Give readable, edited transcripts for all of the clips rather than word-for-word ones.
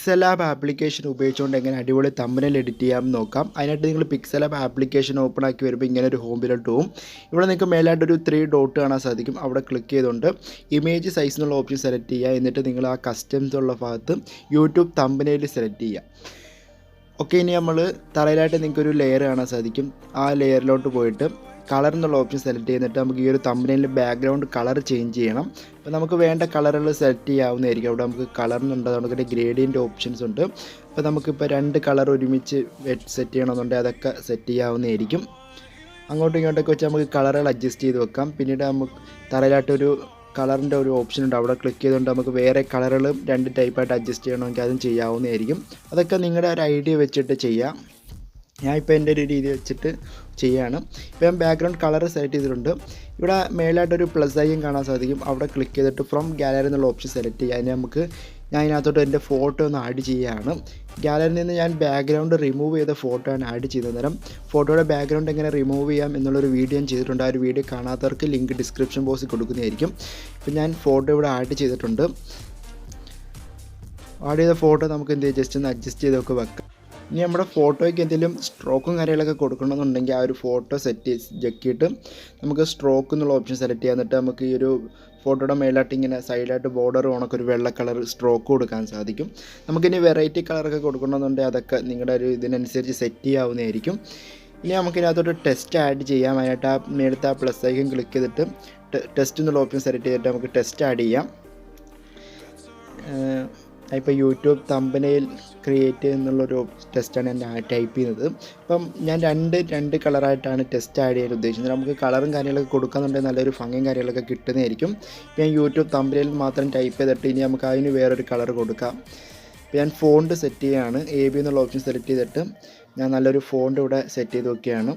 PixelLab application ഉപയോഗിച്ചുകൊണ്ട് എങ്ങനെ അടിപൊളി തമ്പനെയിൽ എഡിറ്റ് ചെയ്യാമെന്ന് നോക്കാം. അതിനായിട്ട് നിങ്ങൾ PixelLab ആപ്ലിക്കേഷൻ ഓപ്പൺ ആക്കി വരുമ്പോൾ ഇങ്ങനെ ഒരു ഹോമിലോട്ട് പോകും. ഇവിടെ നിങ്ങൾക്ക് മേലായിട്ടൊരു 3 ഡോട്ട് കാണാൻ സാധിക്കും. അവിടെ ക്ലിക്ക് ചെയ്തുകൊണ്ട് ഇമേജ് സൈസ് എന്നുള്ള ഓപ്ഷൻ സെലക്ട് ചെയ്യുക. എന്നിട്ട് നിങ്ങൾ ആ കസ്റ്റംസ് ഉള്ള ഭാഗത്ത് യൂട്യൂബ് തമ്പനെയിൽ സെലക്ട് ചെയ്യുക. ഓക്കെ, ഇനി നമ്മൾ തറയിലായിട്ട് നിങ്ങൾക്കൊരു ലെയർ കാണാൻ സാധിക്കും. ആ ലെയറിലോട്ട് പോയിട്ട് കളർ എന്നുള്ള ഓപ്ഷൻ സെലക്ട് ചെയ്തിട്ട് നമുക്ക് ഈ ഒരു തമ്പനെയിലിൻ്റെ ബാക്ക്ഗ്രൗണ്ട് കളർ ചേഞ്ച് ചെയ്യണം. അപ്പോൾ നമുക്ക് വേണ്ട കളറുകൾ സെലക്ട് ചെയ്യാവുന്നതായിരിക്കും. അവിടെ നമുക്ക് കളറിനുണ്ട്, അതുകൊണ്ട് ഗ്രേഡിയൻ്റ് ഓപ്ഷൻസ് ഉണ്ട്. അപ്പോൾ നമുക്കിപ്പോൾ 2 കളർ ഒരുമിച്ച് സെറ്റ് ചെയ്യണമെന്നുണ്ടെങ്കിൽ അതൊക്കെ സെറ്റ് ചെയ്യാവുന്നതായിരിക്കും. അങ്ങോട്ടും ഇങ്ങോട്ടൊക്കെ വെച്ച് നമുക്ക് കളറുകൾ അഡ്ജസ്റ്റ് ചെയ്ത് വെക്കാം. പിന്നീട് നമുക്ക് തറയിലായിട്ടൊരു കളറിൻ്റെ ഒരു ഓപ്ഷൻ ഉണ്ട്. അവിടെ ക്ലിക്ക് ചെയ്തുകൊണ്ട് നമുക്ക് വേറെ കളറുകൾ 2 ടൈപ്പായിട്ട് അഡ്ജസ്റ്റ് ചെയ്യണമെങ്കിൽ അതും ചെയ്യാവുന്നതായിരിക്കും. അതൊക്കെ നിങ്ങളുടെ ഒരു ഐഡിയ വെച്ചിട്ട് ചെയ്യാം. ഞാൻ ഇപ്പോൾ എൻ്റെ ഒരു രീതി വെച്ചിട്ട് ചെയ്യുകയാണ്. ഇപ്പോൾ ഞാൻ ബാക്ക്ഗ്രൗണ്ട് കളർ സെലക്ട് ചെയ്തിട്ടുണ്ട്. ഇവിടെ മേലായിട്ടൊരു പ്ലസ് ഐയും കാണാൻ സാധിക്കും. അവിടെ ക്ലിക്ക് ചെയ്തിട്ട് ഫ്രം ഗാലറി എന്നുള്ള ഓപ്ഷൻ സെലക്ട് ചെയ്യുക. അതിന് ഞാൻ ഇതിനകത്തോട്ട് എൻ്റെ ഫോട്ടോ ഒന്ന് ആഡ് ചെയ്യുകയാണ്. ഗാലറിയിൽ നിന്ന് ഞാൻ ബാക്ക്ഗ്രൗണ്ട് റിമൂവ് ചെയ്ത ഫോട്ടോ ആണ് ആഡ് ചെയ്യുന്നത്. നേരം ഫോട്ടോയുടെ ബാക്ക്ഗ്രൗണ്ട് എങ്ങനെ റിമൂവ് ചെയ്യാം എന്നുള്ളൊരു വീഡിയോ ഞാൻ ചെയ്തിട്ടുണ്ട്. ആ ഒരു വീഡിയോ കാണാത്തവർക്ക് ലിങ്ക് ഡിസ്ക്രിപ്ഷൻ ബോക്സിൽ കൊടുക്കുന്നതായിരിക്കും. ഇപ്പോൾ ഞാൻ ഫോട്ടോ ഇവിടെ ആഡ് ചെയ്തിട്ടുണ്ട്. ആഡ് ചെയ്ത ഫോട്ടോ നമുക്ക് എന്ത് ചെയ്യാം, ജസ്റ്റ് ഒന്ന് അഡ്ജസ്റ്റ് ചെയ്തൊക്കെ വെക്കാം. ഇനി നമ്മുടെ ഫോട്ടോയ്ക്ക് എന്തെങ്കിലും സ്ട്രോക്കും കാര്യങ്ങളൊക്കെ കൊടുക്കണമെന്നുണ്ടെങ്കിൽ ആ ഒരു ഫോട്ടോ ജക്കിയിട്ട് നമുക്ക് സ്ട്രോക്ക് എന്നുള്ള ഓപ്ഷൻ സെലക്ട് ചെയ്യാൻ. എന്നിട്ട് നമുക്ക് ഈ ഒരു ഫോട്ടോയുടെ മേലായിട്ട് ഇങ്ങനെ സൈഡായിട്ട് ബോർഡർ കണക്കൊരു വെള്ള കളർ സ്ട്രോക്ക് കൊടുക്കാൻ സാധിക്കും. നമുക്കിനി വെറൈറ്റി കളറൊക്കെ കൊടുക്കണമെന്നുണ്ടെങ്കിൽ അതൊക്കെ നിങ്ങളുടെ ഒരു ഇതിനനുസരിച്ച് സെറ്റ് ചെയ്യാവുന്നതായിരിക്കും. ഇനി നമുക്കിതിനകത്തോട്ട് ടെസ്റ്റ് ആഡ് ചെയ്യാം. അതിനായിട്ട് ആ മേലത്തെ ആ പ്ലസ് ഐക്കൺ ക്ലിക്ക് ചെയ്തിട്ട് ടെസ്റ്റ് എന്നുള്ള ഓപ്ഷൻ സെലക്ട് ചെയ്തിട്ട് നമുക്ക് ടെസ്റ്റ് ആഡ് ചെയ്യാം. ഇപ്പോൾ യൂട്യൂബ് തമ്പനെയിൽ ക്രിയേറ്റ് എന്നുള്ളൊരു ടെസ്റ്റാണ് ഞാൻ ടൈപ്പ് ചെയ്യുന്നത്. അപ്പം ഞാൻ രണ്ട് കളറായിട്ടാണ് ടെസ്റ്റ് ആഡ് ചെയ്യാൻ ഉദ്ദേശിക്കുന്നത്. നമുക്ക് കളറും കാര്യങ്ങളൊക്കെ കൊടുക്കാന്നുണ്ടെങ്കിൽ നല്ലൊരു ഭംഗിയും കാര്യങ്ങളൊക്കെ കിട്ടുന്നതായിരിക്കും. ഇപ്പോൾ ഞാൻ യൂട്യൂബ് തമ്പനെയിൽ മാത്രം ടൈപ്പ് ചെയ്തിട്ട് ഇനി നമുക്ക് അതിന് വേറൊരു കളർ കൊടുക്കാം. ഇപ്പോൾ ഞാൻ ഫോണ്ട് സെറ്റ് ചെയ്യുകയാണ്. AB എന്നുള്ള ഓപ്ഷൻ സെലക്ട് ചെയ്തിട്ട് ഞാൻ നല്ലൊരു ഫോണ്ട് ഇവിടെ സെറ്റ് ചെയ്ത് വെക്കുകയാണ്.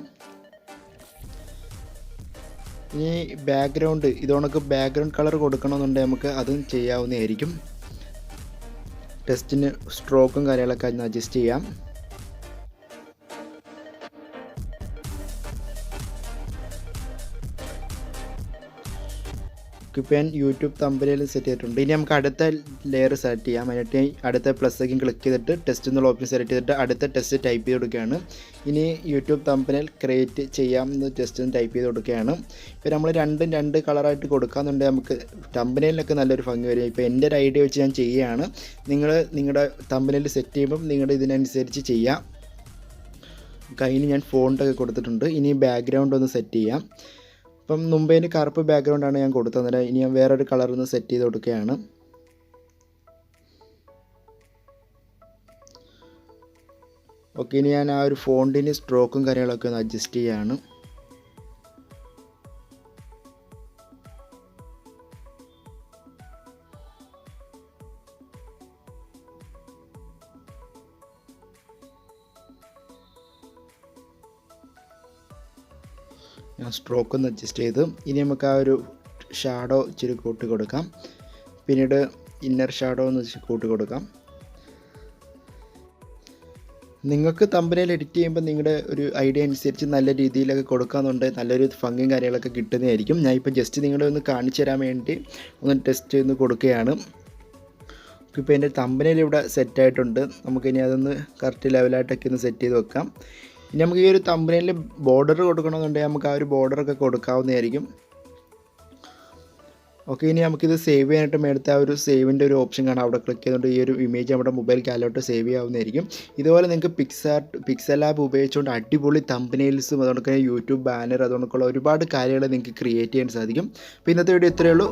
ഇനി ബാക്ക്ഗ്രൗണ്ട് ഇതോണക്ക് ബാക്ക്ഗ്രൗണ്ട് കളർ കൊടുക്കണമെന്നുണ്ടെങ്കിൽ നമുക്ക് അതും ചെയ്യാവുന്നതായിരിക്കും. ടെസ്റ്റിന് സ്ട്രോക്കും കാര്യങ്ങളൊക്കെ അതിന് അഡ്ജസ്റ്റ് ചെയ്യാം. ഇപ്പോൾ ഞാൻ യൂട്യൂബ് തമ്പനെയിൽ സെറ്റ് ചെയ്തിട്ടുണ്ട്. ഇനി നമുക്ക് അടുത്ത ലെയർ സെലക്ട് ചെയ്യാം. അതിനായിട്ട് അടുത്ത പ്ലസ് ഐക്കൺ ക്ലിക്ക് ചെയ്തിട്ട് ടെസ്റ്റ് എന്നുള്ള ഓപ്ഷൻ സെലക്ട് ചെയ്തിട്ട് അടുത്ത ടെസ്റ്റ് ടൈപ്പ് ചെയ്ത് കൊടുക്കുകയാണ്. ഇനി യൂട്യൂബ് തമ്പനെയിൽ ക്രിയേറ്റ് ചെയ്യാമെന്ന് ടെസ്റ്റ് ടൈപ്പ് ചെയ്ത് കൊടുക്കുകയാണ്. ഇപ്പോൾ നമ്മൾ രണ്ട് കളറായിട്ട് കൊടുക്കാമെന്നുണ്ടെങ്കിൽ നമുക്ക് തമ്പനെയിലൊക്കെ നല്ലൊരു ഭംഗി വരും. ഇപ്പോൾ എൻ്റെ ഒരു ഐഡിയ വെച്ച് ഞാൻ ചെയ്യുകയാണ്. നിങ്ങളുടെ തമ്പനെയിൽ സെറ്റ് ചെയ്യുമ്പം നിങ്ങളുടെ ഇതിനനുസരിച്ച് ചെയ്യാം. കയ്യിൽ ഞാൻ ഫോണ്ടൊക്കെ കൊടുത്തിട്ടുണ്ട്. ഇനി ബാക്ക്ഗ്രൗണ്ട് ഒന്ന് സെറ്റ് ചെയ്യാം. അപ്പം മുമ്പേന് കറുപ്പ് ബാക്ക്ഗ്രൗണ്ടാണ് ഞാൻ കൊടുത്തത്. ഇനി ഞാൻ വേറൊരു കളറിൽ സെറ്റ് ചെയ്ത് കൊടുക്കുകയാണ്. ഓക്കെ, ഇനി ഞാൻ ആ ഒരു ഫോണ്ടിന് സ്ട്രോക്കും കാര്യങ്ങളൊക്കെ ഒന്ന് അഡ്ജസ്റ്റ് ചെയ്യുകയാണ്. ഞാൻ സ്ട്രോക്ക് ഒന്ന് അഡ്ജസ്റ്റ് ചെയ്ത് ഇനി നമുക്ക് ആ ഒരു ഷാഡോ ഇച്ചിരി കൂട്ടി കൊടുക്കാം. പിന്നീട് ഇന്നർ ഷാഡോ ഒന്ന് കൂട്ടി കൊടുക്കാം. നിങ്ങൾക്ക് തമ്പനെയിൽ എഡിറ്റ് ചെയ്യുമ്പോൾ നിങ്ങളുടെ ഒരു ഐഡിയ അനുസരിച്ച് നല്ല രീതിയിലൊക്കെ കൊടുക്കാമെന്നുണ്ടെങ്കിൽ നല്ലൊരു ഭംഗിയും കാര്യങ്ങളൊക്കെ കിട്ടുന്നതായിരിക്കും. ഞാൻ ഇപ്പോൾ ജസ്റ്റ് നിങ്ങളെ ഒന്ന് കാണിച്ചു തരാൻ വേണ്ടി ഒന്ന് ടെസ്റ്റ് ഒന്ന് കൊടുക്കുകയാണ്. ഇപ്പോൾ എൻ്റെ തമ്പനെയിൽ ഇവിടെ സെറ്റായിട്ടുണ്ട്. നമുക്കിനി അതൊന്ന് കറക്റ്റ് ലെവലായിട്ടൊക്കെ ഒന്ന് സെറ്റ് ചെയ്ത് വെക്കാം. ഇനി നമുക്ക് ഈ ഒരു തമ്പനെയിൽ ബോർഡർ കൊടുക്കണമെന്നുണ്ടെങ്കിൽ നമുക്ക് ആ ഒരു ബോർഡറൊക്കെ കൊടുക്കാവുന്നതായിരിക്കും. ഓക്കെ, ഇനി നമുക്കിത് സേവ് ചെയ്യാനായിട്ട് മേലത്തെ ആ ഒരു സേവിൻ്റെ ഒരു ഓപ്ഷൻ കാണാം. അവിടെ ക്ലിക്ക് ചെയ്തുകൊണ്ട് ഈ ഒരു ഇമേജ് നമ്മുടെ മൊബൈൽ കാലിലോട്ട് സേവ് ചെയ്യാവുന്നതായിരിക്കും. ഇതുപോലെ നിങ്ങൾക്ക് PixelLab ഉപയോഗിച്ചുകൊണ്ട് അടിപൊളി തമ്പനെയിൽസും അതുകൊണ്ട് യൂട്യൂബ് ബാനർ അതുകൊണ്ടൊക്കെയുള്ള ഒരുപാട് കാര്യങ്ങൾ നിങ്ങൾക്ക് ക്രിയേറ്റ് ചെയ്യാൻ സാധിക്കും. അപ്പോൾ ഇന്നത്തെ വീഡിയോ ഇത്രയേ ഉള്ളൂ.